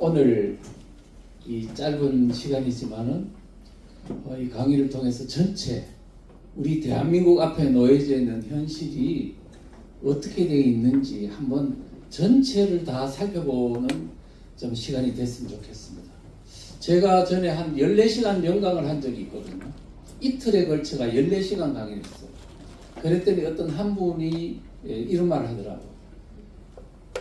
오늘 이 짧은 시간이지만은 이 강의를 통해서 전체 우리 대한민국 앞에 놓여져 있는 현실이 어떻게 되어 있는지 한번 전체를 다 살펴보는 좀 시간이 됐으면 좋겠습니다. 제가 전에 한 14시간 연강을 한 적이 있거든요. 이틀에 걸쳐가 14시간 강의를 했어요. 그랬더니 어떤 한 분이 이런 말을 하더라고요.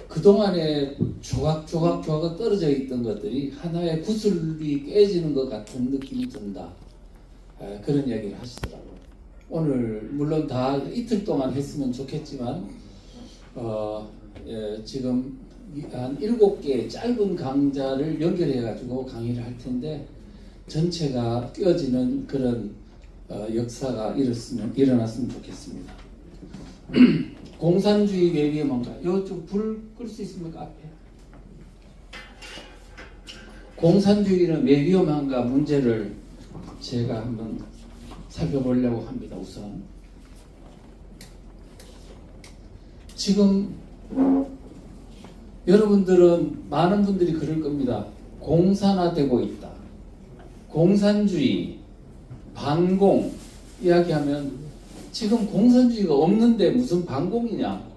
그동안에 조각조각 떨어져 있던 것들이 하나의 구슬이 깨지는 것 같은 느낌이 든다. 그런 이야기를 하시더라고요. 오늘 물론 다 이틀 동안 했으면 좋겠지만 지금 한 7개의 짧은 강좌를 연결해 가지고 강의를 할 텐데 전체가 띄어지는 그런 역사가 일어났으면 좋겠습니다. 공산주의 왜 위험한가? 이쪽 불 끌 수 있습니까? 앞에. 공산주의는 왜 위험한가 문제를 제가 한번 살펴보려고 합니다. 우선 지금 여러분들은 많은 분들이 그럴 겁니다. 공산화되고 있다. 공산주의, 반공 이야기하면 지금 공산주의가 없는데 무슨 반공이냐,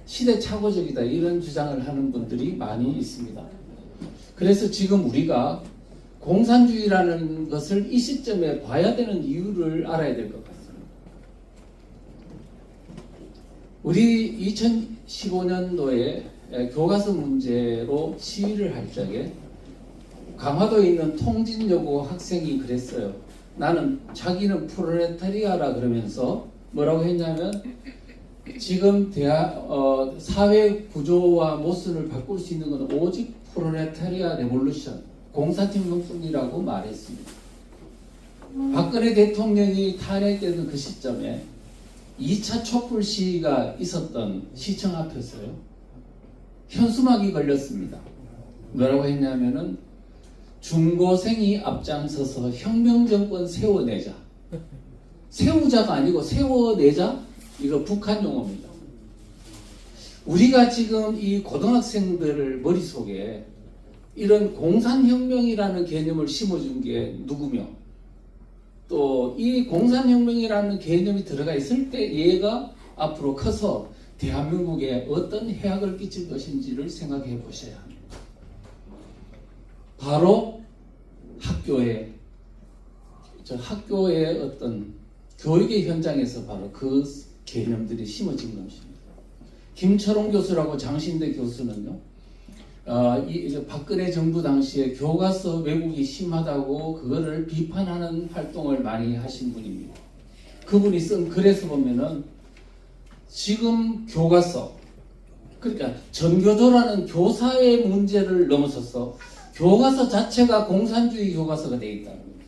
시대착오적이다, 이런 주장을 하는 분들이 많이 있습니다. 그래서 지금 우리가 공산주의라는 것을 이 시점에 봐야 되는 이유를 알아야 될 것 같습니다. 우리 2015년도에 교과서 문제로 시위를 할 적에 강화도에 있는 통진여고 학생이 그랬어요. 나는 자기는 프롤레타리아라 그러면서 뭐라고 했냐면 지금 사회 구조와 모습을 바꿀 수 있는 것은 오직 프롤레타리아 레볼루션, 공산혁명뿐이라고 말했습니다. 박근혜 대통령이 탄핵되는 그 시점에 2차 촛불 시위가 있었던 시청 앞에서요, 현수막이 걸렸습니다. 뭐라고 했냐면은 중고생이 앞장서서 혁명정권 세워내자. 세우자가 아니고 세워내자? 이거 북한 용어입니다. 우리가 지금 이 고등학생들 머릿속에 이런 공산혁명이라는 개념을 심어준 게 누구며, 또 이 공산혁명이라는 개념이 들어가 있을 때 얘가 앞으로 커서 대한민국에 어떤 해악을 끼칠 것인지를 생각해 보셔야 합니다. 바로 학교의 어떤 교육의 현장에서 바로 그 개념들이 심어진 것입니다. 김철홍 교수라고 장신대 교수는요, 박근혜 정부 당시에 교과서 왜곡이 심하다고 그거를 비판하는 활동을 많이 하신 분입니다. 그분이 쓴 글에서 보면은 지금 교과서, 그러니까 전교조라는 교사의 문제를 넘어서서 교과서 자체가 공산주의 교과서가 되어 있다는 겁니다.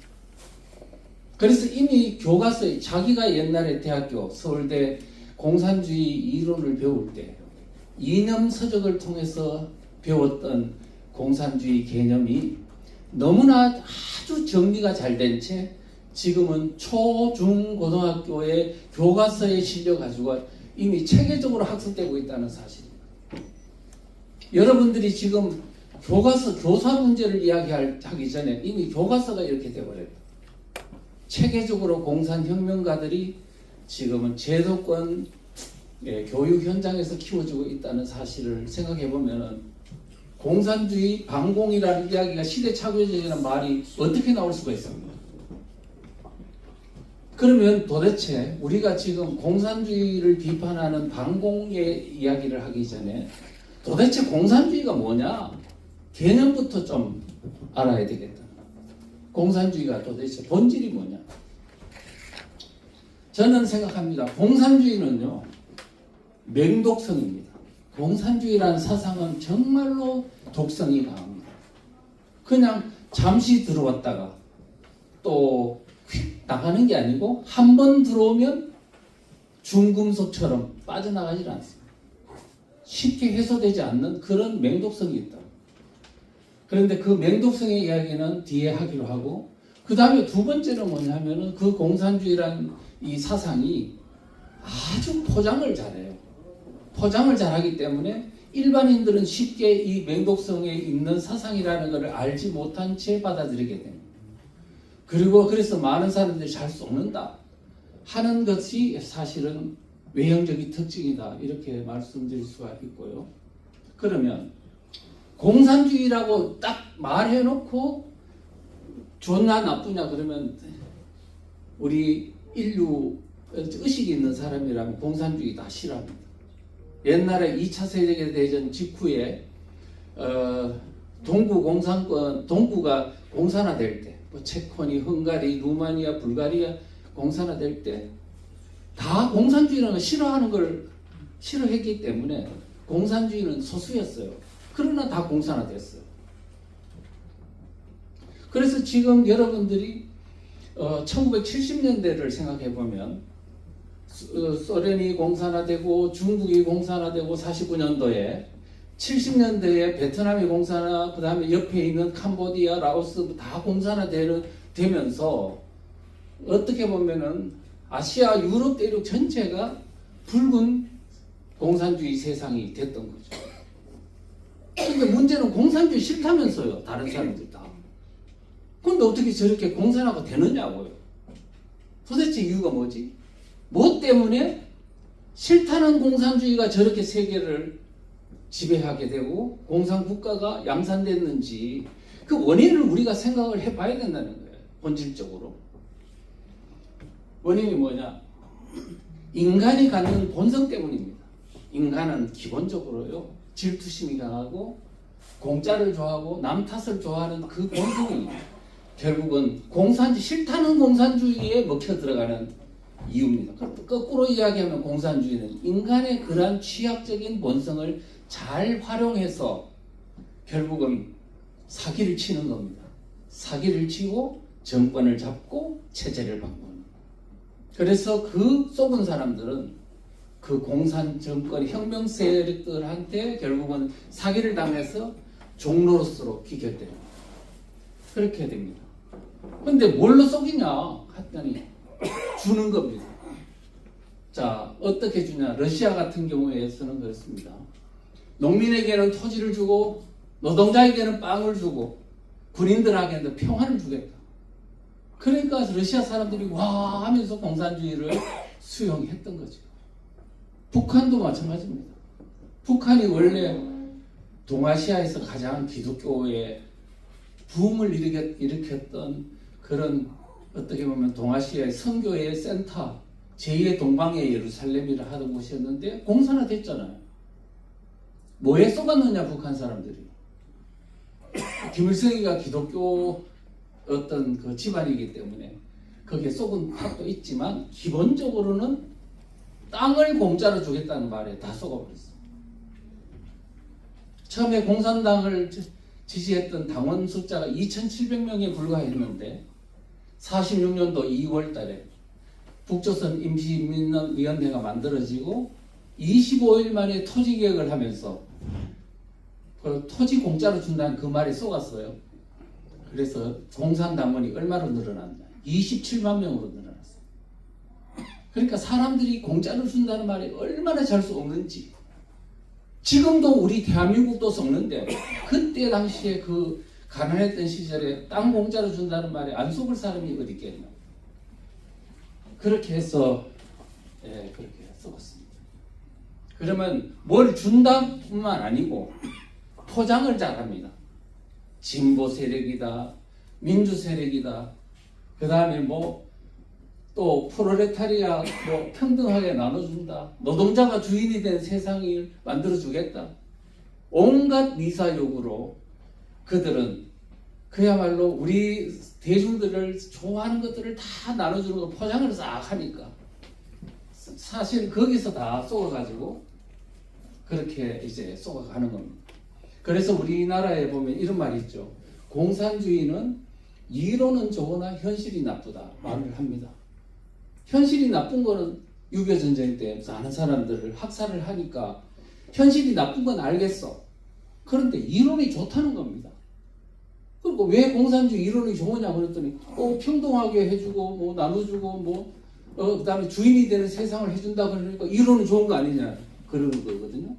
그래서 이미 교과서에 자기가 옛날에 대학교, 서울대 공산주의 이론을 배울 때 이념 서적을 통해서 배웠던 공산주의 개념이 너무나 아주 정리가 잘 된 채 지금은 초, 중, 고등학교의 교과서에 실려가지고 이미 체계적으로 학습되고 있다는 사실입니다. 여러분들이 지금 교사 문제를 이야기하기 전에 이미 교과서가 이렇게 되어버렸다. 체계적으로 공산혁명가들이 지금은 제도권 교육 현장에서 키워주고 있다는 사실을 생각해보면 공산주의, 반공이라는 이야기가 시대착오적이라는 말이 어떻게 나올 수가 있습니까? 그러면 도대체 우리가 지금 공산주의를 비판하는 반공의 이야기를 하기 전에 도대체 공산주의가 뭐냐? 개념부터 좀 알아야 되겠다. 공산주의가 도대체 본질이 뭐냐? 저는 생각합니다. 공산주의는요, 맹독성입니다. 공산주의라는 사상은 정말로 독성이 강합니다. 그냥 잠시 들어왔다가 또 휙 나가는 게 아니고 한 번 들어오면 중금속처럼 빠져나가질 않습니다. 쉽게 해소되지 않는 그런 맹독성이 있다. 그런데 그 맹독성의 이야기는 뒤에 하기로 하고, 그 다음에 두 번째는 뭐냐면은 그 공산주의라는 이 사상이 아주 포장을 잘해요. 포장을 잘하기 때문에 일반인들은 쉽게 이 맹독성에 있는 사상이라는 것을 알지 못한 채 받아들이게 됩니다. 그리고 그래서 많은 사람들이 잘 썩는다 하는 것이 사실은 외형적인 특징이다 이렇게 말씀드릴 수가 있고요. 그러면 공산주의라고 딱 말해놓고 좋나 나쁘냐 그러면 우리 인류 의식이 있는 사람이라면 공산주의 다 싫어합니다. 옛날에 2차 세계대전 직후에 동구가 공산화될 때, 뭐 체코니, 헝가리, 루마니아, 불가리아 공산화될 때 다 공산주의라는 걸 싫어하는 걸 싫어했기 때문에 공산주의는 소수였어요. 그러나 다 공산화됐어요. 그래서 지금 여러분들이 1970년대를 생각해 보면 소련이 공산화되고 중국이 공산화되고 49년도에 70년대에 베트남이 공산화, 그 다음에 옆에 있는 캄보디아, 라오스 다 공산화되면서 어떻게 보면은 아시아, 유럽 대륙 전체가 붉은 공산주의 세상이 됐던 거죠. 근데 문제는 공산주의 싫다면서요, 다른 사람들 다. 근데 어떻게 저렇게 공산화가 되느냐고요. 도대체 이유가 뭐지? 뭐 때문에 싫다는 공산주의가 저렇게 세계를 지배하게 되고 공산국가가 양산됐는지 그 원인을 우리가 생각을 해봐야 된다는 거예요. 본질적으로. 원인이 뭐냐? 인간이 갖는 본성 때문입니다. 인간은 기본적으로요 질투심이 강하고 공짜를 좋아하고 남 탓을 좋아하는 그 본성이 결국은 싫다는 공산주의에 먹혀 들어가는 이유입니다. 거꾸로 이야기하면 공산주의는 인간의 그러한 취약적인 본성을 잘 활용해서 결국은 사기를 치는 겁니다. 사기를 치고 정권을 잡고 체제를 바꾸는. 그래서 그 속은 사람들은 그 공산 정권 혁명 세력들한테 결국은 사기를 당해서 종로로서로 귀결됩니다. 그렇게 됩니다. 근데 뭘로 속이냐 했더니 주는 겁니다. 자, 어떻게 주냐? 러시아 같은 경우에서는 그렇습니다. 농민에게는 토지를 주고 노동자에게는 빵을 주고 군인들에게는 평화를 주겠다. 그러니까 러시아 사람들이 와 하면서 공산주의를 수용했던 거죠. 북한도 마찬가지입니다. 북한이 원래 동아시아에서 가장 기독교의 붐을 일으켰던 그런 어떻게 보면 동아시아의 선교의 센터, 제2의 동방의 예루살렘이라 하던 곳이었는데 공산화됐잖아요. 뭐에 속았느냐 북한 사람들이. 김일성이가 기독교 어떤 그 집안이기 때문에 거기에 속은 탓도 있지만 기본적으로는 땅을 공짜로 주겠다는 말에 다 속아버렸어요. 처음에 공산당을 지지했던 당원 숫자가 2,700명에 불과했는데 46년도 2월 달에 북조선 임시인민위원회가 만들어지고 25일 만에 토지개혁을 하면서 그 토지 공짜로 준다는 그 말에 속았어요. 그래서 공산당원이 얼마로 늘어났냐? 27만 명으로 늘어났어요. 그러니까 사람들이 공짜로 준다는 말이 얼마나 잘 수 없는지. 지금도 우리 대한민국도 썩는데 그때 당시에 그 가난했던 시절에 땅 공짜로 준다는 말에 안 속을 사람이 어디 있겠나. 그렇게 해서 그렇게 썩었습니다. 그러면 뭘 준다뿐만 아니고 포장을 잘합니다. 진보 세력이다, 민주 세력이다, 그 다음에 뭐 또 프롤레타리아 뭐 평등하게 나눠준다, 노동자가 주인이 된 세상을 만들어주겠다. 온갖 미사욕으로 그들은 그야말로 우리 대중들을 좋아하는 것들을 다 나눠주는 거 포장을 싹 하니까 사실 거기서 다 쏘아가지고 그렇게 이제 쏘아가는 겁니다. 그래서 우리나라에 보면 이런 말이 있죠. 공산주의는 이론은 좋으나 현실이 나쁘다 말을 합니다. 현실이 나쁜 거는 6.25 전쟁 때 많은 사람들을 학살을 하니까 현실이 나쁜 건 알겠어. 그런데 이론이 좋다는 겁니다. 그리고 왜 공산주의 이론이 좋으냐 그랬더니 평등하게 해주고 뭐 나눠주고 그다음에 주인이 되는 세상을 해준다 그러니까 이론이 좋은 거 아니냐 그러는 거거든요.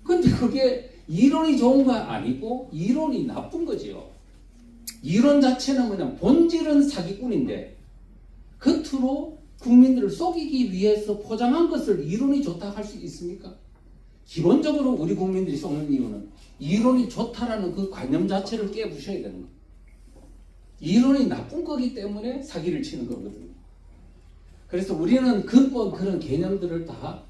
근데 그게 이론이 좋은 거 아니고 이론이 나쁜 거지요. 이론 자체는 그냥 본질은 사기꾼인데 겉으로 국민들을 속이기 위해서 포장한 것을 이론이 좋다 할 수 있습니까? 기본적으로 우리 국민들이 속는 이유는 이론이 좋다라는 그 관념 자체를 깨부셔야 되는 거예요. 이론이 나쁜 거기 때문에 사기를 치는 거거든요. 그래서 우리는 근본 그런 개념들을 다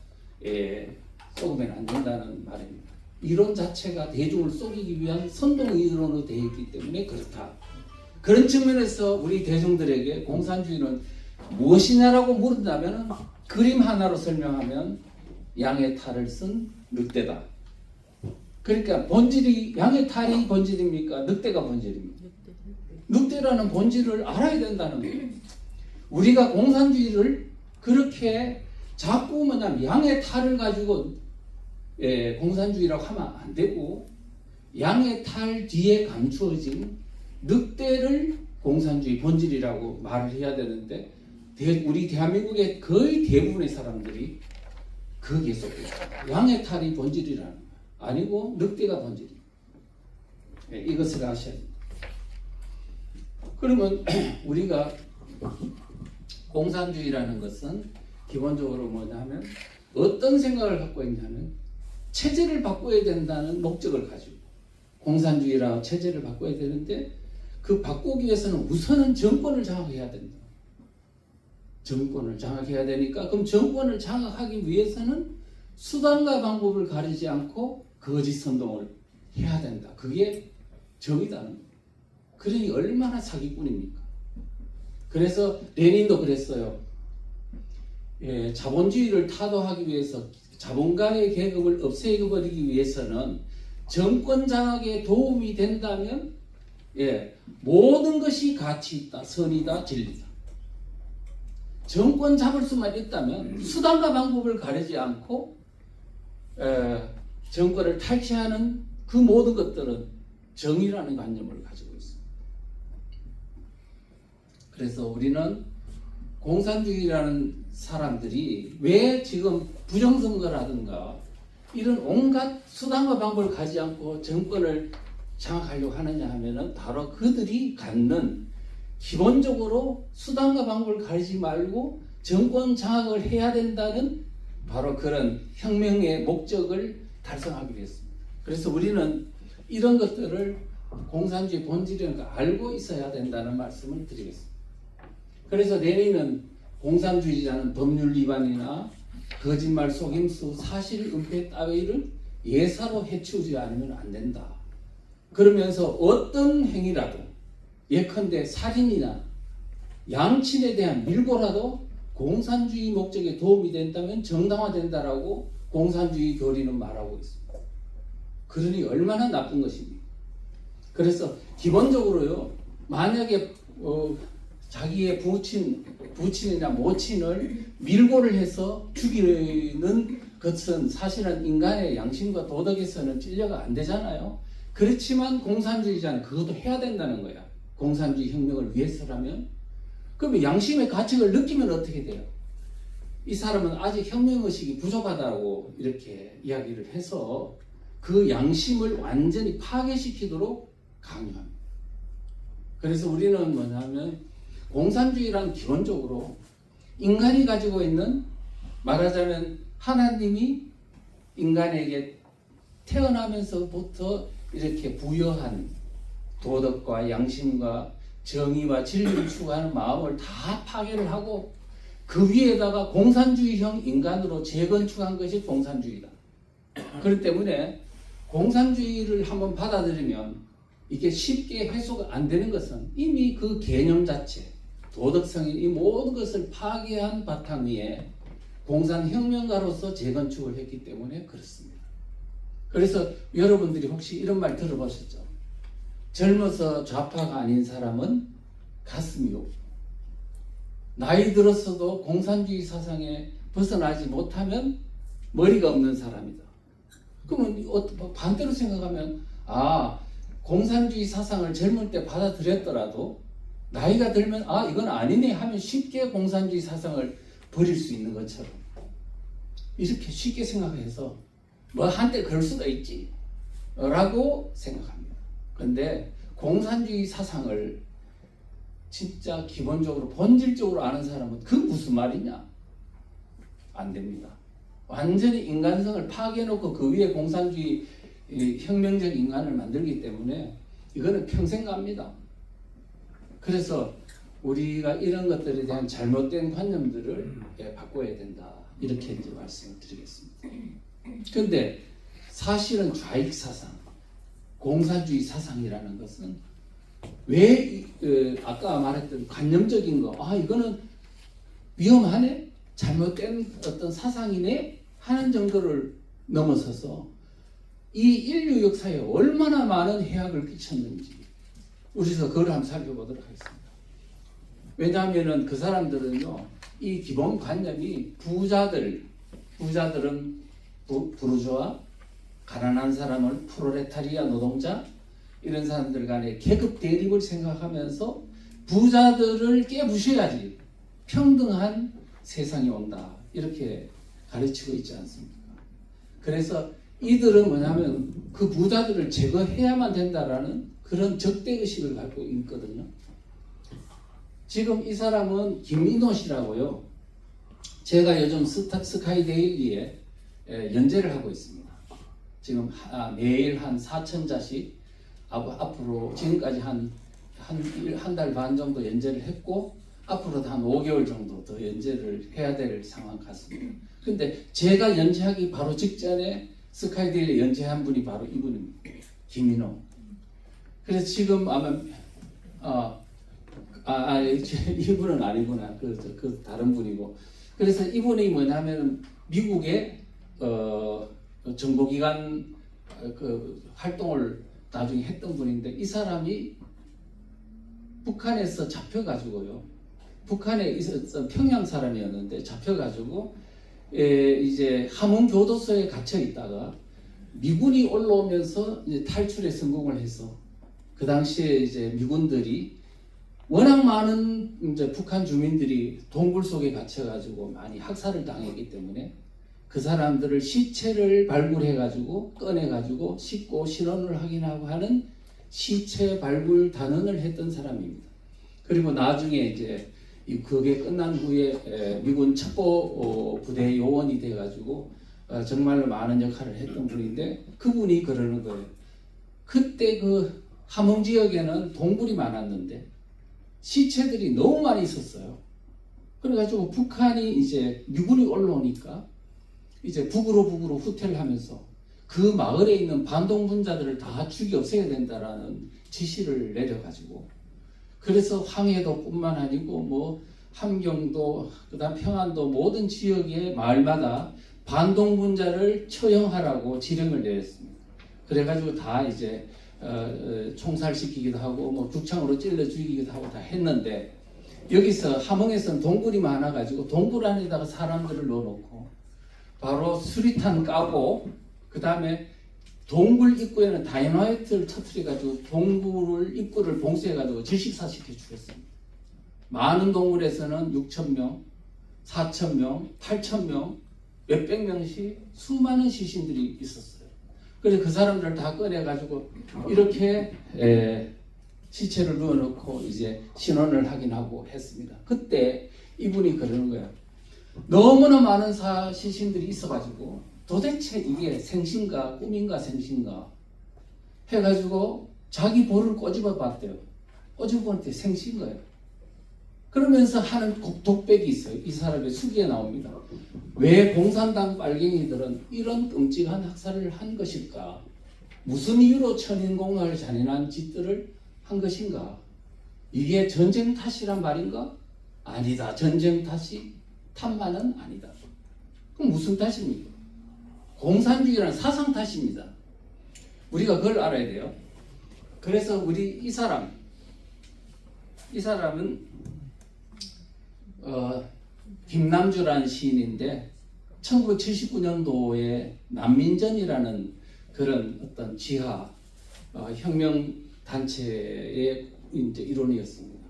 속으면 안 된다는 말입니다. 이론 자체가 대중을 속이기 위한 선동 이론으로 되어 있기 때문에 그렇다. 그런 측면에서 우리 대중들에게 공산주의는 무엇이냐라고 물은다면 그림 하나로 설명하면 양의 탈을 쓴 늑대다. 그러니까 본질이 양의 탈이 본질입니까? 늑대가 본질입니까? 늑대라는 본질을 알아야 된다는 거예요. 우리가 공산주의를 그렇게 자꾸 뭐냐면 양의 탈을 가지고 공산주의라고 하면 안 되고 양의 탈 뒤에 감추어진 늑대를 공산주의 본질이라고 말을 해야 되는데 우리 대한민국의 거의 대부분의 사람들이 거기에 속해 있어요. 양의 탈이 본질이라는 거예요. 아니고 늑대가 본질이에요. 이것을 아셔야 됩니다. 그러면 우리가 공산주의라는 것은 기본적으로 뭐냐 하면 어떤 생각을 갖고 있냐면 체제를 바꿔야 된다는 목적을 가지고 공산주의라 체제를 바꿔야 되는데 그 바꾸기 위해서는 우선은 정권을 장악해야 된다. 정권을 장악해야 되니까 그럼 정권을 장악하기 위해서는 수단과 방법을 가리지 않고 거짓 선동을 해야 된다. 그게 정의다는 거예요. 그러니 얼마나 사기꾼입니까? 그래서 레닌도 그랬어요. 자본주의를 타도하기 위해서 자본가의 계급을 없애버리기 위해서는 정권 장악에 도움이 된다면 모든 것이 가치 있다, 선이다, 진리다. 정권 잡을 수만 있다면 수단과 방법을 가리지 않고 정권을 탈취하는 그 모든 것들은 정의라는 관념을 가지고 있습니다. 그래서 우리는 공산주의라는 사람들이 왜 지금 부정선거라든가 이런 온갖 수단과 방법을 가지 않고 정권을 장악하려고 하느냐 하면은 바로 그들이 갖는 기본적으로 수단과 방법을 가리지 말고 정권 장악을 해야 된다는 바로 그런 혁명의 목적을 달성하기 위해서입니다. 그래서 우리는 이런 것들을 공산주의 본질이라는 걸 알고 있어야 된다는 말씀을 드리겠습니다. 그래서 레닌은 공산주의자는 법률 위반이나 거짓말, 속임수, 사실 은폐 따위를 예사로 해치우지 않으면 안 된다. 그러면서 어떤 행위라도 예컨대 살인이나 양친에 대한 밀고라도 공산주의 목적에 도움이 된다면 정당화된다라고 공산주의 교리는 말하고 있습니다. 그러니 얼마나 나쁜 것입니까? 그래서 기본적으로요, 만약에 자기의 부친이나 모친을 밀고를 해서 죽이는 것은 사실은 인간의 양심과 도덕에서는 찔려가 안 되잖아요. 그렇지만 공산주의자는 그것도 해야 된다는 거야. 공산주의 혁명을 위해서라면. 그러면 양심의 가책을 느끼면 어떻게 돼요? 이 사람은 아직 혁명의식이 부족하다고 이렇게 이야기를 해서 그 양심을 완전히 파괴시키도록 강요합니다. 그래서 우리는 뭐냐면 공산주의란 기본적으로 인간이 가지고 있는, 말하자면 하나님이 인간에게 태어나면서부터 이렇게 부여한 도덕과 양심과 정의와 진리를 추구하는 마음을 다 파괴를 하고 그 위에다가 공산주의형 인간으로 재건축한 것이 공산주의다. 그렇기 때문에 공산주의를 한번 받아들이면 이게 쉽게 해소가 안 되는 것은 이미 그 개념 자체, 도덕성인 이 모든 것을 파괴한 바탕 위에 공산혁명가로서 재건축을 했기 때문에 그렇습니다. 그래서 여러분들이 혹시 이런 말 들어보셨죠? 젊어서 좌파가 아닌 사람은 가슴이 없고 나이 들었어도 공산주의 사상에 벗어나지 못하면 머리가 없는 사람이다. 그러면 반대로 생각하면 공산주의 사상을 젊을 때 받아들였더라도 나이가 들면 이건 아니네 하면 쉽게 공산주의 사상을 버릴 수 있는 것처럼 이렇게 쉽게 생각해서 뭐 한때 그럴 수도 있지 라고 생각합니다. 그런데 공산주의 사상을 진짜 기본적으로 본질적으로 아는 사람은 그 무슨 말이냐? 안 됩니다. 완전히 인간성을 파괴해놓고 그 위에 공산주의 혁명적 인간을 만들기 때문에 이거는 평생 갑니다. 그래서 우리가 이런 것들에 대한 잘못된 관념들을 바꿔야 된다. 이렇게 이제 말씀을 드리겠습니다. 그런데 사실은 좌익 사상, 공산주의 사상이라는 것은 왜 아까 말했던 관념적인 거, 이거는 위험하네, 잘못된 어떤 사상이네 하는 정도를 넘어서서 이 인류 역사에 얼마나 많은 해악을 끼쳤는지 우리서 그걸 한번 살펴보도록 하겠습니다. 왜냐하면은 그 사람들은요, 이 기본 관념이 부자들은 부르주아, 가난한 사람을 프롤레타리아 노동자, 이런 사람들 간의 계급 대립을 생각하면서 부자들을 깨부셔야지 평등한 세상이 온다, 이렇게 가르치고 있지 않습니까? 그래서 이들은 뭐냐면 그 부자들을 제거해야만 된다라는 그런 적대의식을 갖고 있거든요. 지금 이 사람은 김인호 씨라고요. 제가 요즘 스카이데일리에 연재를 하고 있습니다. 지금 매일 한 4,000자씩 앞으로 지금까지 한 달 반 정도 연재를 했고 앞으로도 한 5개월 정도 더 연재를 해야 될 상황 같습니다. 근데 제가 연재하기 바로 직전에 스카이데일리 연재한 분이 바로 이분입니다. 김인호. 그래서 지금 아마 이분은 아니구나. 그 다른 분이고. 그래서 이분이 뭐냐면 미국의 정보기관 그 활동을 나중에 했던 분인데, 이 사람이 북한에서 잡혀가지고요. 북한에 있었던 평양 사람이었는데 잡혀가지고 이제 함흥 교도소에 갇혀 있다가 미군이 올라오면서 이제 탈출에 성공을 해서 그 당시에 이제 미군들이 워낙 많은 이제 북한 주민들이 동굴 속에 갇혀가지고 많이 학살을 당했기 때문에 그 사람들을 시체를 발굴해가지고 꺼내가지고 씻고 신원을 확인하고 하는 시체 발굴 단원을 했던 사람입니다. 그리고 나중에 이제 그게 끝난 후에 미군 첩보 부대 요원이 돼가지고 정말로 많은 역할을 했던 분인데, 그분이 그러는 거예요. 그때 그 함흥 지역에는 동굴이 많았는데 시체들이 너무 많이 있었어요. 그래가지고 북한이 이제 미군이 올라오니까 이제 북으로 후퇴를 하면서 그 마을에 있는 반동분자들을 다 죽여 없애야 된다라는 지시를 내려가지고, 그래서 황해도뿐만 아니고 뭐 함경도 그다음 평안도 모든 지역의 마을마다 반동분자를 처형하라고 지령을 내렸습니다. 그래가지고 다 이제 총살시키기도 하고 뭐 죽창으로 찔러 죽이기도 하고 다 했는데, 여기서 함흥에서는 동굴이 많아가지고 동굴 안에다가 사람들을 넣어놓고 바로 수리탄 까고 그 다음에 동굴 입구에는 다이너마이트를 터뜨려가지고 동굴 입구를 봉쇄해가지고 질식사시켜 죽였습니다. 많은 동굴에서는 6,000명, 4,000명, 8,000명, 몇백 명씩 수많은 시신들이 있었어요. 그래서 그 사람들을 다 꺼내가지고 이렇게 시체를 누워놓고 이제 신원을 확인하고 했습니다. 그때 이분이 그러는 거예요. 너무나 많은 시신들이 있어가지고 도대체 이게 생신가 꿈인가 생신가 해가지고 자기 볼을 꼬집어 봤대요. 꼬집어 보는데 생신 거예요. 그러면서 하는 독백이 있어요. 이 사람의 수기에 나옵니다. 왜 공산당 빨갱이들은 이런 끔찍한 학살을 한 것일까? 무슨 이유로 천인공을 잔인한 짓들을 한 것인가? 이게 전쟁 탓이란 말인가? 아니다. 전쟁 탓만은 아니다. 그럼 무슨 탓입니까? 공산주의라는 사상 탓입니다. 우리가 그걸 알아야 돼요. 그래서 우리 이 사람은 김남주라는 시인인데 1979년도에 난민전이라는 그런 어떤 지하 혁명 단체의 이제 일원이었습니다.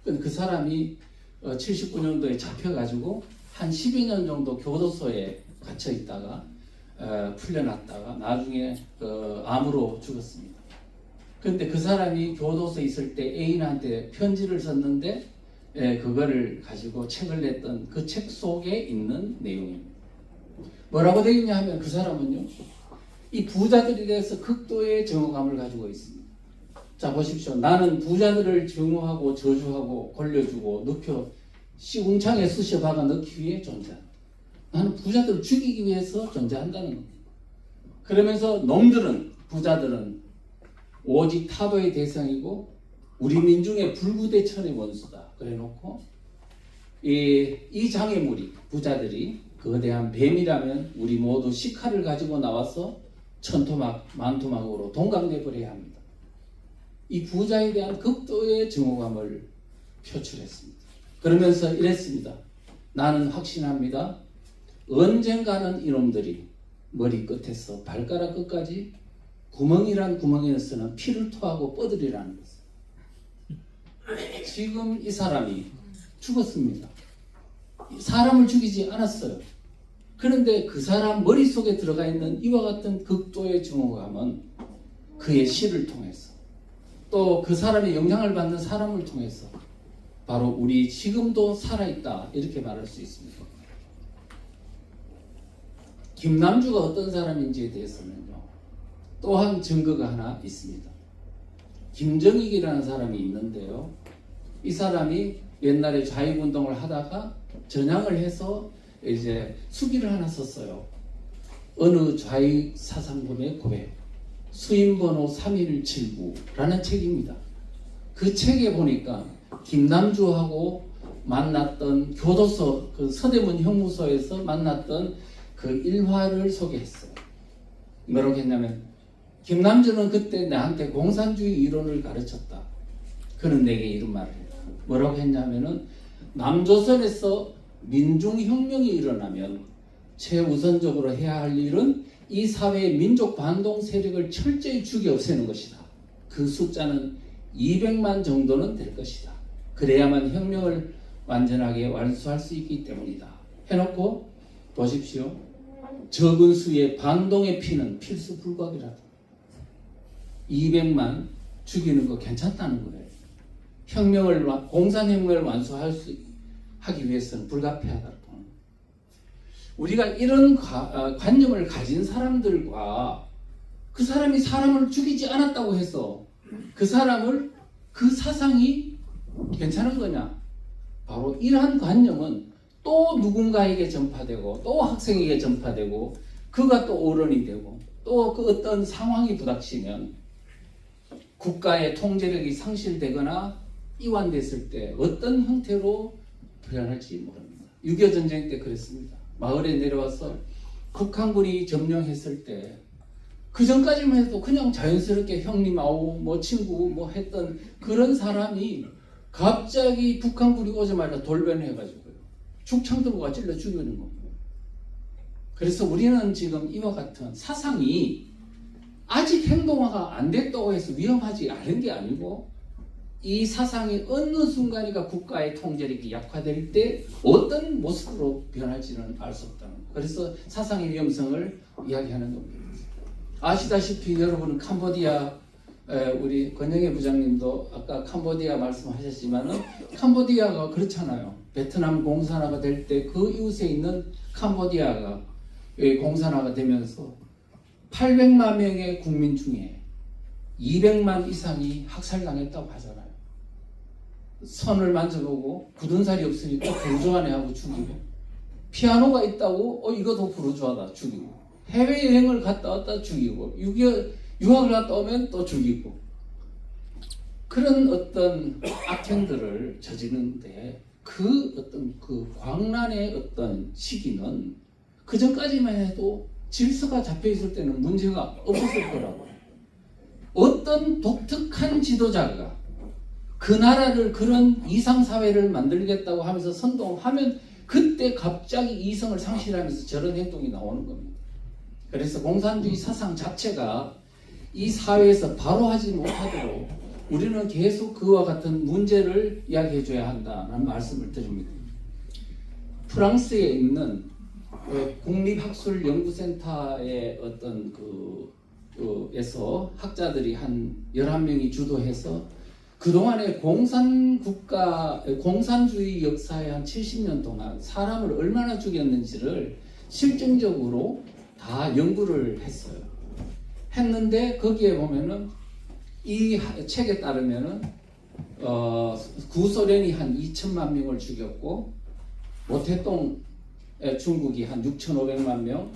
그 사람이 79년도에 잡혀가지고 한 12년 정도 교도소에 갇혀 있다가 풀려났다가 나중에 암으로 죽었습니다. 그런데 그 사람이 교도소에 있을 때 애인한테 편지를 썼는데 그거를 가지고 책을 냈던 그 책 속에 있는 내용입니다. 뭐라고 되어 있냐 하면 그 사람은요, 이 부자들에 대해서 극도의 정오감을 가지고 있습니다. 자, 보십시오. 나는 부자들을 증오하고 저주하고 골려주고 눕혀 시궁창에 쑤셔 박아 넣기 위해 존재한다. 나는 부자들을 죽이기 위해서 존재한다는 겁니다. 그러면서 놈들은, 부자들은 오직 타도의 대상이고 우리 민중의 불구대천의 원수다. 그래 놓고 이 장애물이, 부자들이 거대한 뱀이라면 우리 모두 식칼을 가지고 나와서 천토막, 만토막으로 동강내 버려야 합니다. 이 부자에 대한 극도의 증오감을 표출했습니다. 그러면서 이랬습니다. 나는 확신합니다. 언젠가는 이놈들이 머리 끝에서 발가락 끝까지 구멍이란 구멍에서는 피를 토하고 뻗으리라는 것을. 지금 이 사람이 죽었습니다. 사람을 죽이지 않았어요. 그런데 그 사람 머릿속에 들어가 있는 이와 같은 극도의 증오감은 그의 시를 통해서 또 그 사람의 영향을 받는 사람을 통해서 바로 우리 지금도 살아있다 이렇게 말할 수 있습니다. 김남주가 어떤 사람인지에 대해서는요, 또한 증거가 하나 있습니다. 김정익이라는 사람이 있는데요, 이 사람이 옛날에 좌익운동을 하다가 전향을 해서 이제 수기를 하나 썼어요. 어느 좌익 사상범의 고백, 수임번호 3179라는 책입니다. 그 책에 보니까 김남주하고 만났던 교도소, 그 서대문 형무소에서 만났던 그 일화를 소개했어요. 뭐라고 했냐면, 김남주는 그때 나한테 공산주의 이론을 가르쳤다. 그는 내게 이런 말을 했다. 뭐라고 했냐면은, 남조선에서 민중혁명이 일어나면 최우선적으로 해야 할 일은 이 사회의 민족 반동 세력을 철저히 죽여 없애는 것이다. 그 숫자는 200만 정도는 될 것이다. 그래야만 혁명을 완전하게 완수할 수 있기 때문이다. 해놓고 보십시오. 적은 수의 반동의 피는 필수 불가이라다. 200만 죽이는 거 괜찮다는 거예요. 공산혁명을 하기 위해서는 불가피하다. 우리가 이런 관념을 가진 사람들과 그 사람이 사람을 죽이지 않았다고 해서 그 사상이 괜찮은 거냐? 바로 이러한 관념은 또 누군가에게 전파되고 또 학생에게 전파되고 그가 또 어른이 되고 또 그 어떤 상황이 부닥치면 국가의 통제력이 상실되거나 이완됐을 때 어떤 형태로 변할지 모릅니다. 6.25 전쟁 때 그랬습니다. 마을에 내려와서 북한군이 점령했을 때 그 전까지만 해도 그냥 자연스럽게 형님 아우 뭐 친구 뭐 했던 그런 사람이 갑자기 북한군이 오자마자 돌변해가지고요. 죽창 들고 찔러 죽이는 겁니다. 그래서 우리는 지금 이와 같은 사상이 아직 행동화가 안 됐다고 해서 위험하지 않은 게 아니고 이 사상이 어느 순간인가 국가의 통제력이 약화될 때 어떤 모습으로 변할지는 알 수 없다는 거예요. 그래서 사상의 위험성을 이야기하는 겁니다. 아시다시피 여러분은 캄보디아, 우리 권영애 부장님도 아까 캄보디아 말씀하셨지만은 캄보디아가 그렇잖아요. 베트남 공산화가 될 때 그 이웃에 있는 캄보디아가 공산화가 되면서 800만 명의 국민 중에 200만 이상이 학살당했다고 하잖아요. 선을 만져보고 굳은 살이 없으니까 부르주아네 하고 죽이고, 피아노가 있다고 이것도 부르주아다 죽이고, 해외여행을 갔다 왔다 죽이고, 유학을 갔다 오면 또 죽이고, 그런 어떤 악행들을 저지르는데 그 어떤 그 광란의 어떤 시기는 그 전까지만 해도 질서가 잡혀 있을 때는 문제가 없었을 거라고요. 어떤 독특한 지도자가 그 나라를 그런 이상사회를 만들겠다고 하면서 선동하면 그때 갑자기 이성을 상실하면서 저런 행동이 나오는 겁니다. 그래서 공산주의 사상 자체가 이 사회에서 바로 하지 못하도록 우리는 계속 그와 같은 문제를 이야기해 줘야 한다는 말씀을 드립니다. 프랑스에 있는 국립학술연구센터의 어떤 에서 학자들이 한 11명이 주도해서 그동안의 공산주의 역사의 한 70년 동안 사람을 얼마나 죽였는지를 실증적으로 다 연구를 했어요. 했는데 거기에 보면은 이 책에 따르면은 구소련이 한 2천만 명을 죽였고 모태동 중국이 한 6,500만 명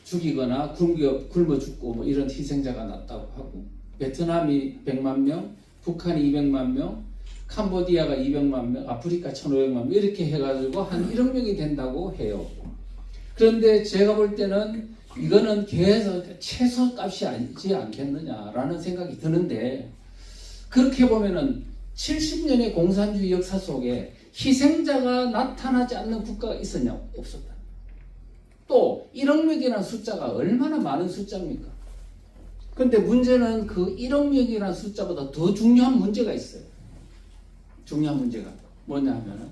죽이거나 굶어 죽고 뭐 이런 희생자가 났다고 하고 베트남이 100만 명, 북한이 200만 명, 캄보디아가 200만 명, 아프리카 1,500만 명 이렇게 해가지고 한 1억 명이 된다고 해요. 그런데 제가 볼 때는 이거는 계속 최소값이 아니지 않겠느냐라는 생각이 드는데 그렇게 보면은 70년의 공산주의 역사 속에 희생자가 나타나지 않는 국가가 있었냐? 없었다. 또 1억 명이라는 숫자가 얼마나 많은 숫자입니까? 그런데 문제는 그 1억 명이라는 숫자보다 더 중요한 문제가 있어요. 중요한 문제가 뭐냐 하면은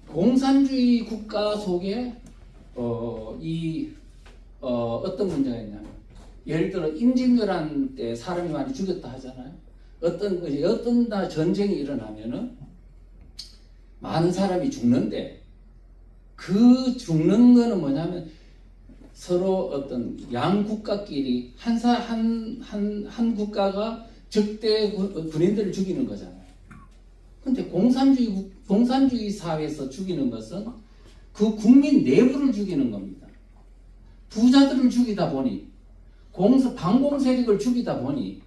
공산주의 국가 속에 어떤 문제가 있냐면 예를 들어 임진왜란 때 사람이 많이 죽였다 하잖아요. 어떤 전쟁이 일어나면은 많은 사람이 죽는데 그 죽는 거는 뭐냐면 서로 어떤 양 국가끼리 한 국가가 적대 군인들을 죽이는 거잖아요. 근데 공산주의 사회에서 죽이는 것은 그 국민 내부를 죽이는 겁니다. 부자들을 죽이다 보니 반공 세력을 죽이다 보니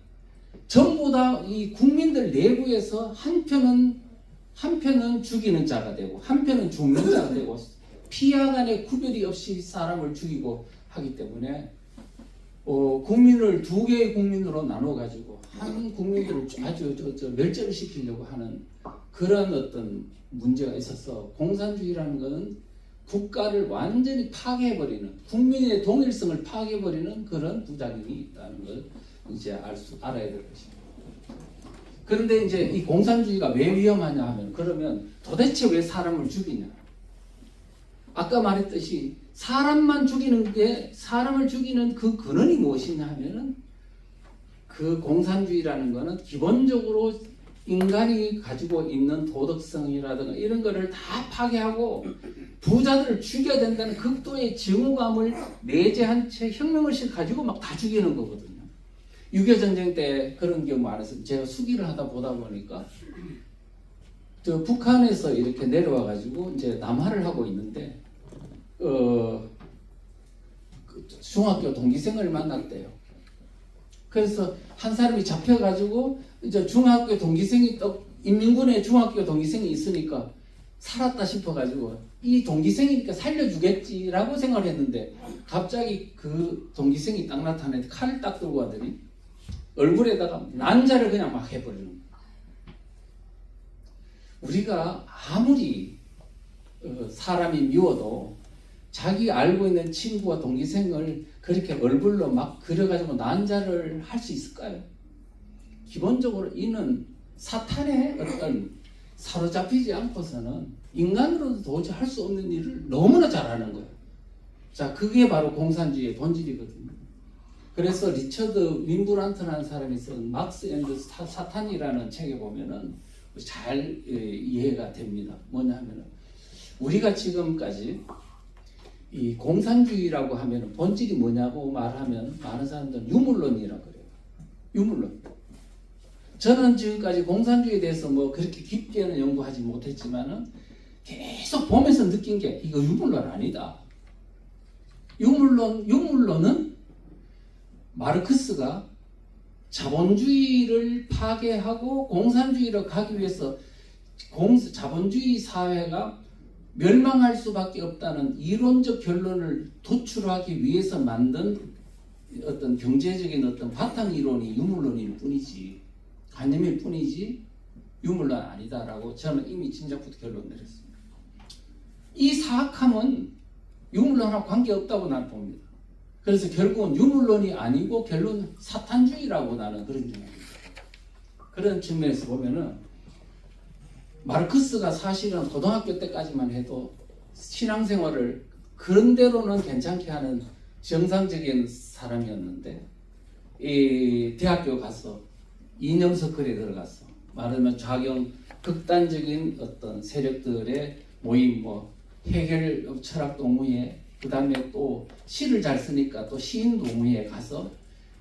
전부 다 이 국민들 내부에서 한편은 죽이는 자가 되고 한편은 죽는 자가 되고 피하 간의 구별이 없이 사람을 죽이고 하기 때문에 국민을 두 개의 국민으로 나눠 가지고 한 국민들을 아주 멸절을 시키려고 하는 그런 어떤 문제가 있어서 공산주의라는 것은 국가를 완전히 파괴해버리는 국민의 동일성을 파괴해버리는 그런 부작용이 있다는 걸 이제 알아야 될 것입니다. 그런데 이제 이 공산주의가 왜 위험하냐 하면 그러면 도대체 왜 사람을 죽이냐? 아까 말했듯이 사람을 죽이는 그 근원이 무엇이냐 하면은 그 공산주의라는 것은 기본적으로 인간이 가지고 있는 도덕성이라든가 이런 거를 다 파괴하고 부자들을 죽여야 된다는 극도의 증오감을 내재한 채 혁명을 가지고 막 다 죽이는 거거든요. 6.25 전쟁 때 그런 경우 많았어요. 제가 수기를 하다 보다 보니까 북한에서 이렇게 내려와 가지고 이제 남하를 하고 있는데 중학교 동기생을 만났대요. 그래서 한 사람이 잡혀가지고 이제 중학교 동기생이 인민군에 중학교 동기생이 있으니까 살았다 싶어가지고 이 동기생이니까 살려주겠지라고 생각을 했는데 갑자기 그 동기생이 딱 나타나는데 칼을 딱 들고 가더니 얼굴에다가 난자를 그냥 막 해버리는 거예요. 우리가 아무리 사람이 미워도 자기 알고 있는 친구와 동기생을 그렇게 얼굴로 막 그려가지고 난자를 할 수 있을까요? 기본적으로 이는 사탄의 어떤 사로잡히지 않고서는 인간으로도 도저히 할 수 없는 일을 너무나 잘하는 거예요. 자, 그게 바로 공산주의의 본질이거든요. 그래서 리처드 윈브란트라는 사람이 쓴 막스 앤드 사탄이라는 책에 보면은 잘 이해가 됩니다. 뭐냐 하면은 우리가 지금까지 이 공산주의라고 하면 본질이 뭐냐고 말하면 많은 사람들은 유물론이라고 그래요. 유물론. 저는 지금까지 공산주의에 대해서 뭐 그렇게 깊게는 연구하지 못했지만은 계속 보면서 느낀 게 이거 유물론 아니다. 유물론은 마르크스가 자본주의를 파괴하고 공산주의로 가기 위해서 자본주의 사회가 멸망할 수밖에 없다는 이론적 결론을 도출하기 위해서 만든 어떤 경제적인 어떤 바탕 이론이 유물론일 뿐이지 관념일 뿐이지 유물론 아니다라고 저는 이미 진작부터 결론 내렸습니다. 이 사악함은 유물론하고 관계없다고 나는 봅니다. 그래서 결국은 유물론이 아니고 결론은 사탄주의라고 나는 그런 중입니다. 그런 측면에서 보면은 마르크스가 사실은 고등학교 때까지만 해도 신앙생활을 그런대로는 괜찮게 하는 정상적인 사람이었는데 이 대학교 가서 이념서클에 들어갔어. 말하면 좌경 극단적인 어떤 세력들의 모임, 뭐 해결 철학 동무회, 그 다음에 또 시를 잘 쓰니까 또 시인 동무회에 가서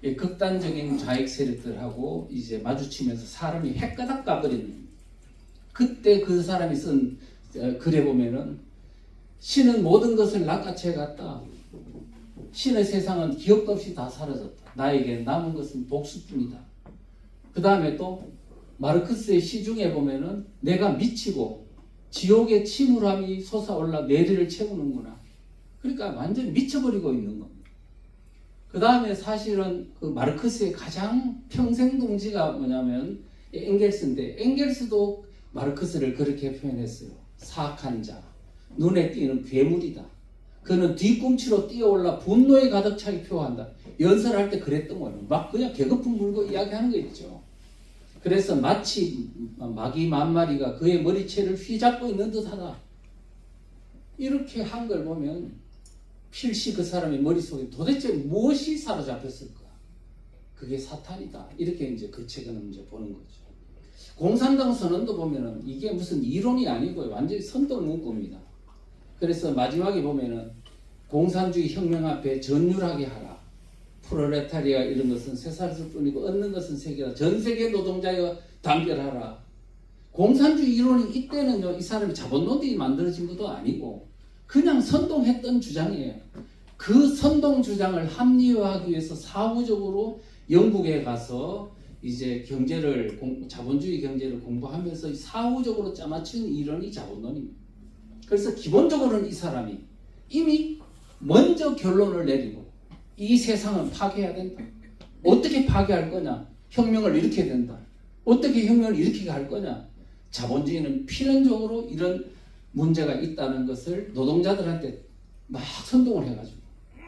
이 극단적인 좌익 세력들하고 이제 마주치면서 사람이 헷가닥 가버리는. 그때 그 사람이 쓴 글에 보면은 신은 모든 것을 낚아채 갔다. 신의 세상은 기억도 없이 다 사라졌다. 나에게 남은 것은 복수뿐이다. 그 다음에 또 마르크스의 시 중에 보면은 내가 미치고 지옥의 침울함이 솟아올라 내리를 채우는구나. 그러니까 완전히 미쳐버리고 있는 겁니다. 그 다음에 사실은 그 마르크스의 가장 평생 동지가 뭐냐면 엥겔스인데, 엥겔스도 마르크스를 그렇게 표현했어요. 사악한 자, 눈에 띄는 괴물이다. 그는 뒤꿈치로 뛰어올라 분노에 가득 차게 표한다. 연설할 때 그랬던 거예요. 막 그냥 개거품 물고 이야기하는 거 있죠. 그래서 마치 마귀 만마리가 그의 머리채를 휘잡고 있는 듯하다. 이렇게 한 걸 보면 필시 그 사람의 머릿속에 도대체 무엇이 사로잡혔을까? 그게 사탄이다. 이렇게 이제 그 책은 이제 보는 거죠. 공산당 선언도 보면은 이게 무슨 이론이 아니고요. 완전히 선도 문구입니다. 그래서 마지막에 보면은 공산주의 혁명 앞에 전율하게 하라. 프롤레타리아 이런 것은 쇠살수 뿐이고 얻는 것은 세계다. 전 세계 노동자여 단결하라. 공산주의 이론이 이때는요, 이 사람이 자본론이 만들어진 것도 아니고 그냥 선동했던 주장이에요. 그 선동 주장을 합리화하기 위해서 사후적으로 영국에 가서 이제 자본주의 경제를 공부하면서 사후적으로 짜맞춘 이론이 자본론입니다. 그래서 기본적으로는 이 사람이 이미 먼저 결론을 내리고 이 세상은 파괴해야 된다. 어떻게 파괴할 거냐? 혁명을 일으켜야 된다. 어떻게 혁명을 일으키게 할 거냐? 자본주의는 필연적으로 이런 문제가 있다는 것을 노동자들한테 막 선동을 해가지고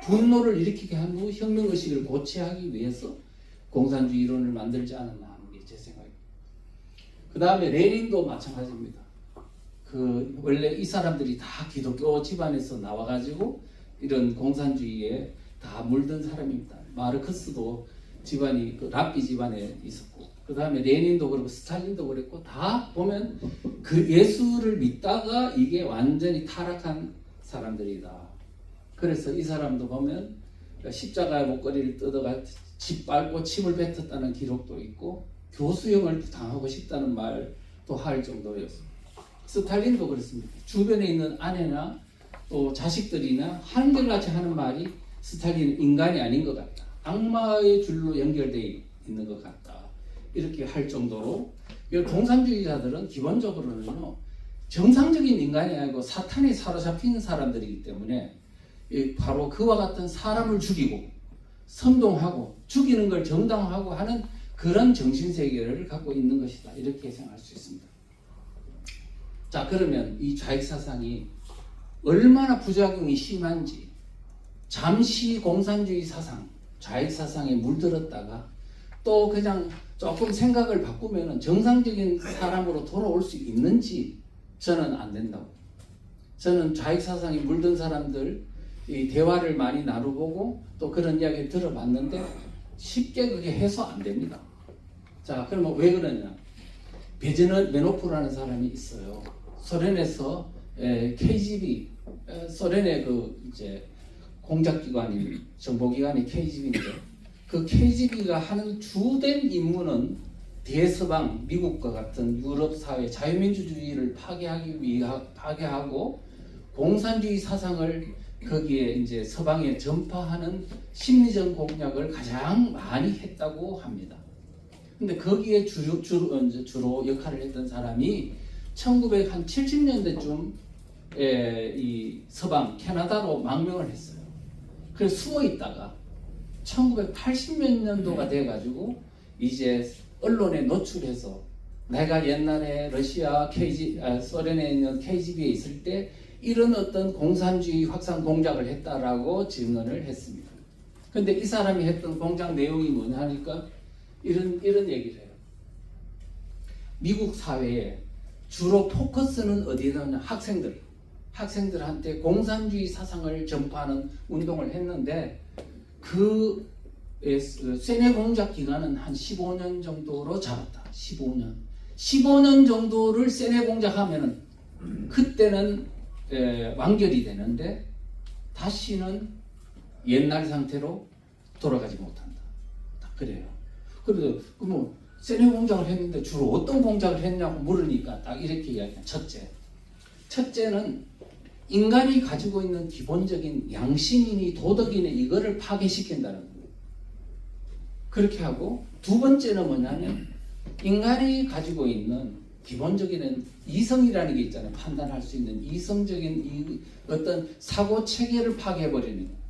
분노를 일으키게 한 후 혁명의식을 고취하기 위해서 공산주의 이론을 만들지 않았나 하는 게 제 생각입니다. 그 다음에 레닌도 마찬가지입니다. 원래 이 사람들이 다 기독교 집안에서 나와가지고 이런 공산주의에 다 물든 사람입니다. 마르크스도 집안이 랍비 집안에 있었고, 그 다음에 레닌도 그렇고 스탈린도 그랬고, 다 보면 그 예수를 믿다가 이게 완전히 타락한 사람들이다. 그래서 이 사람도 보면 십자가의 목걸이를 뜯어가 짓밟고 침을 뱉었다는 기록도 있고 교수형을 당하고 싶다는 말도 할 정도였습니다. 스탈린도 그렇습니다. 주변에 있는 아내나 또 자식들이나 한결같이 하는 말이 스탈린은 인간이 아닌 것 같다. 악마의 줄로 연결되어 있는 것 같다. 이렇게 할 정도로 공산주의자들은 기본적으로는요, 정상적인 인간이 아니고 사탄에 사로잡힌 사람들이기 때문에 바로 그와 같은 사람을 죽이고 선동하고 죽이는 걸 정당화하고 하는 그런 정신세계를 갖고 있는 것이다. 이렇게 생각할 수 있습니다. 자, 그러면 이 좌익사상이 얼마나 부작용이 심한지, 잠시 공산주의 사상, 좌익사상에 물들었다가 또 그냥 조금 생각을 바꾸면 정상적인 사람으로 돌아올 수 있는지 저는 안 된다고. 저는 좌익사상에 물든 사람들 이 대화를 많이 나눠보고 또 그런 이야기 들어봤는데 쉽게 그게 해소 안 됩니다. 자, 그러면 왜 그러냐? 베즈메노프라는 사람이 있어요. 소련에서 KGB, 소련의 이제 공작기관인 정보기관이 KGB인데 그 KGB가 하는 주된 임무는 대서방, 미국과 같은 유럽 사회 자유민주주의를 파괴하고 공산주의 사상을 거기에 이제 서방에 전파하는 심리적 공략을 가장 많이 했다고 합니다. 근데 거기에 주로 역할을 했던 사람이 1970년대쯤 이 서방 캐나다로 망명을 했어요. 그래서 숨어 있다가 1980몇 년도가 돼가지고 이제 언론에 노출해서 내가 옛날에 러시아 소련에 있는 KGB에 있을 때 이런 어떤 공산주의 확산 공작을 했다라고 증언을 했습니다. 근데 이 사람이 했던 공작 내용이 뭐냐 하니까 이런 얘기를 해요. 미국 사회에 주로 포커스는 어디에 나오냐? 학생들. 학생들한테 공산주의 사상을 전파하는 운동을 했는데 그 세뇌 공작 기간은 한 15년 정도로 잡았다. 15년 정도를 세뇌 공작하면은 그때는 완결이 되는데 다시는 옛날 상태로 돌아가지 못한다. 그래요. 그래서 뭐 세뇌 공작을 했는데 주로 어떤 공작을 했냐고 물으니까 딱 이렇게 이야기해요. 첫째는 인간이 가지고 있는 기본적인 양심이니 도덕이니 이거를 파괴시킨다는 거예요. 그렇게 하고 두 번째는 뭐냐면 인간이 가지고 있는 기본적인 이성이라는 게 있잖아요. 판단할 수 있는 이성적인 어떤 사고 체계를 파괴해버리는 거예요.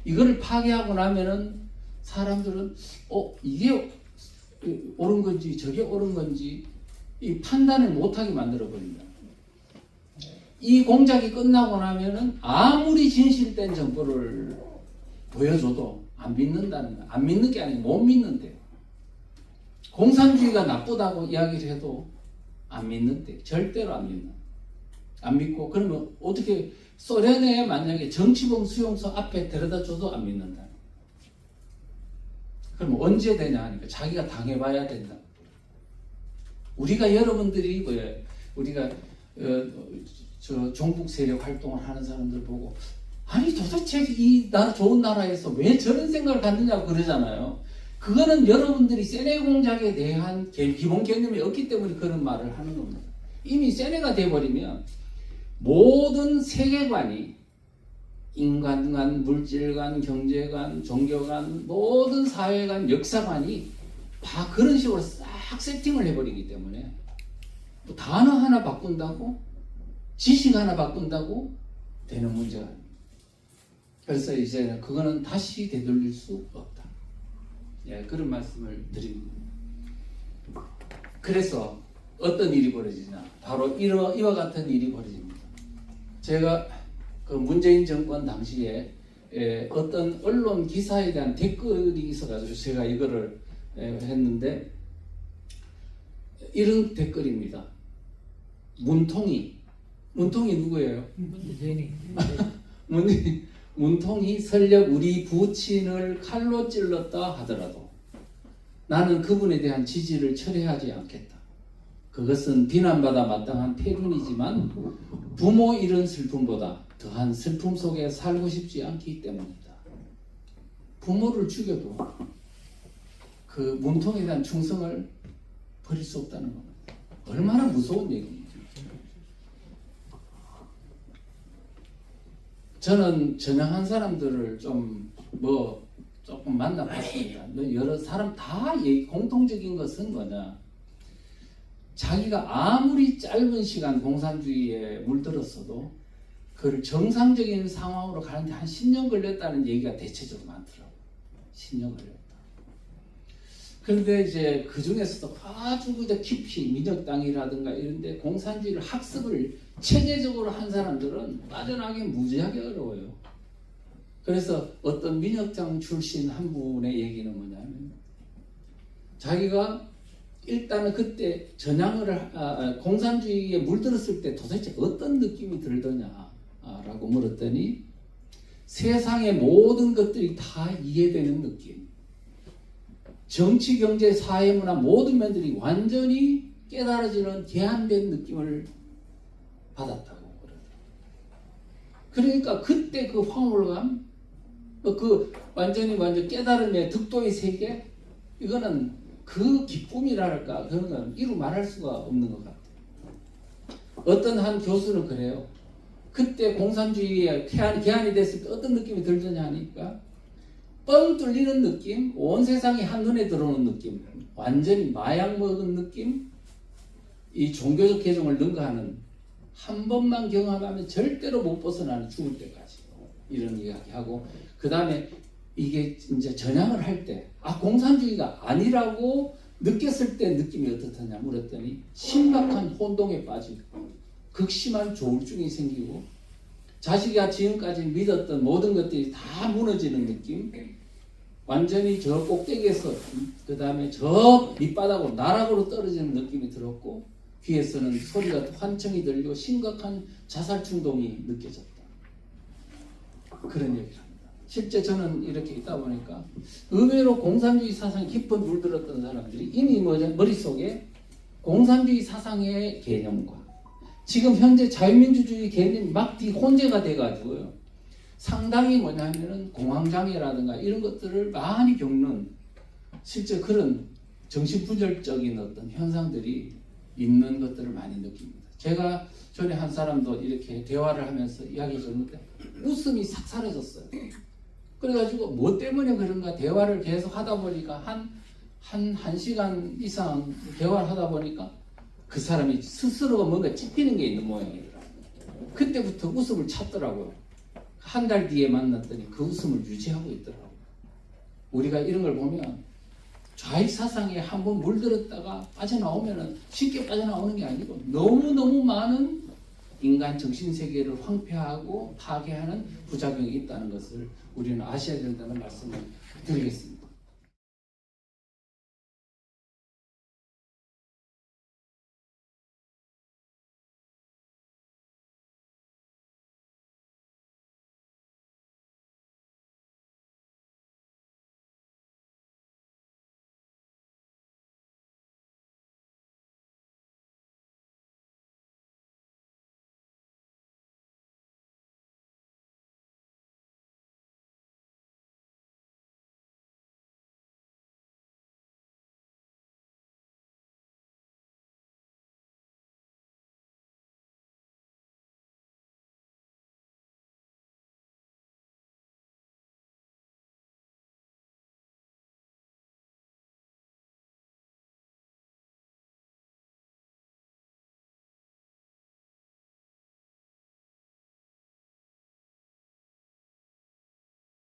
이거를 파괴하고 나면은 사람들은 이게 옳은 건지 저게 옳은 건지 이 판단을 못하게 만들어 버린다. 이 공작이 끝나고 나면은 아무리 진실된 정보를 보여줘도 안 믿는다는 거야. 안 믿는 게 아니고 못 믿는데요. 공산주의가 나쁘다고 이야기를 해도 안 믿는데 절대로 안 믿고 그러면 어떻게 소련에 만약에 정치범 수용소 앞에 데려다 줘도 안 믿는다. 그럼 언제 되냐 하니까 자기가 당해봐야 된다. 우리가 여러분들이 우리가 저 종북 세력 활동을 하는 사람들 보고 아니 도대체 이 좋은 나라에서 왜 저런 생각을 갖느냐고 그러잖아요. 그거는 여러분들이 세뇌 공작에 대한 기본 개념이 없기 때문에 그런 말을 하는 겁니다. 이미 세뇌가 돼버리면 모든 세계관이 인간관, 물질관, 경제관, 종교관, 모든 사회관, 역사관이 다 그런 식으로 싹 세팅을 해버리기 때문에 뭐 단어 하나 바꾼다고 지식 하나 바꾼다고 되는 문제가 아닙니다. 그래서 이제 그거는 다시 되돌릴 수 없다. 예, 그런 말씀을 드립니다. 그래서 어떤 일이 벌어지냐? 바로 이와 같은 일이 벌어집니다. 제가 그 문재인 정권 당시에 어떤 언론 기사에 대한 댓글이 있어가지고 제가 이거를 했는데 이런 댓글입니다. 문통이 누구예요? 문통이 설령 우리 부친을 칼로 찔렀다 하더라도 나는 그분에 대한 지지를 철회하지 않겠다. 그것은 비난받아 마땅한 패륜이지만 부모 잃은 슬픔보다 더한 슬픔 속에 살고 싶지 않기 때문이다. 부모를 죽여도 그 문통에 대한 충성을 버릴 수 없다는 겁니다. 얼마나 무서운 얘기입니까? 저는 전향한 사람들을 조금 만나봤습니다. 여러 사람 다 공통적인 것은 뭐냐? 자기가 아무리 짧은 시간 공산주의에 물들었어도 그걸 정상적인 상황으로 가는데 한 10년 걸렸다는 얘기가 대체적으로 많더라고요. 10년 걸렸다. 그런데 이제 그 중에서도 아주 깊이 민혁당이라든가 이런데 공산주의를 학습을 체계적으로 한 사람들은 빠져나가기 무지하게 어려워요. 그래서 어떤 민혁당 출신 한 분의 얘기는 뭐냐면 자기가 일단은 그때 공산주의에 물들었을 때 도대체 어떤 느낌이 들더냐라고 물었더니 세상의 모든 것들이 다 이해되는 느낌, 정치, 경제, 사회, 문화 모든 면들이 완전히 깨달아지는 개한된 느낌을 받았다고 그러더라고요. 그러니까 그때 그 황홀감, 그 완전 깨달음의 득도의 세계, 이거는 그 기쁨이랄까 그런 건 이루 말할 수가 없는 것 같아요. 어떤 한 교수는 그래요. 그때 공산주의에 개한이 됐을 때 어떤 느낌이 들더냐 하니까 뻥 뚫리는 느낌, 온 세상이 한눈에 들어오는 느낌, 완전히 마약 먹은 느낌, 이 종교적 개종을 능가하는 한 번만 경험하면 절대로 못 벗어나는 죽을 때까지 이런 이야기하고 그 다음에 이게 이제 전향을 할 때 공산주의가 아니라고 느꼈을 때 느낌이 어떻더냐 물었더니 심각한 혼동에 빠지고 극심한 조울증이 생기고 자기가 지금까지 믿었던 모든 것들이 다 무너지는 느낌, 완전히 저 꼭대기에서 그 다음에 저 밑바닥으로 나락으로 떨어지는 느낌이 들었고 귀에서는 소리가 환청이 들리고 심각한 자살 충동이 느껴졌다. 그런 얘기를 합니다. 실제 저는 이렇게 있다 보니까 의외로 공산주의 사상에 깊이 물들었던 사람들이 이미 머릿속에 공산주의 사상의 개념과 지금 현재 자유민주주의 개념이 막 혼재가 돼가지고요. 상당히 뭐냐면은 공황장애라든가 이런 것들을 많이 겪는 실제 그런 정신분열적인 어떤 현상들이 있는 것들을 많이 느낍니다. 제가 전에 한 사람도 이렇게 대화를 하면서 이야기해 줬는데 웃음이 싹 사라졌어요. 그래가지고 뭐 때문에 그런가 대화를 계속 하다 보니까 한 시간 이상 대화를 하다 보니까 그 사람이 스스로가 뭔가 찝히는 게 있는 모양이더라고요. 그때부터 웃음을 찾더라고요. 한 달 뒤에 만났더니 그 웃음을 유지하고 있더라고요. 우리가 이런 걸 보면 좌익 사상에 한번 물들었다가 빠져나오면은 쉽게 빠져나오는 게 아니고 너무너무 많은 인간 정신세계를 황폐하고 파괴하는 부작용이 있다는 것을 우리는 아셔야 된다는 말씀을 드리겠습니다.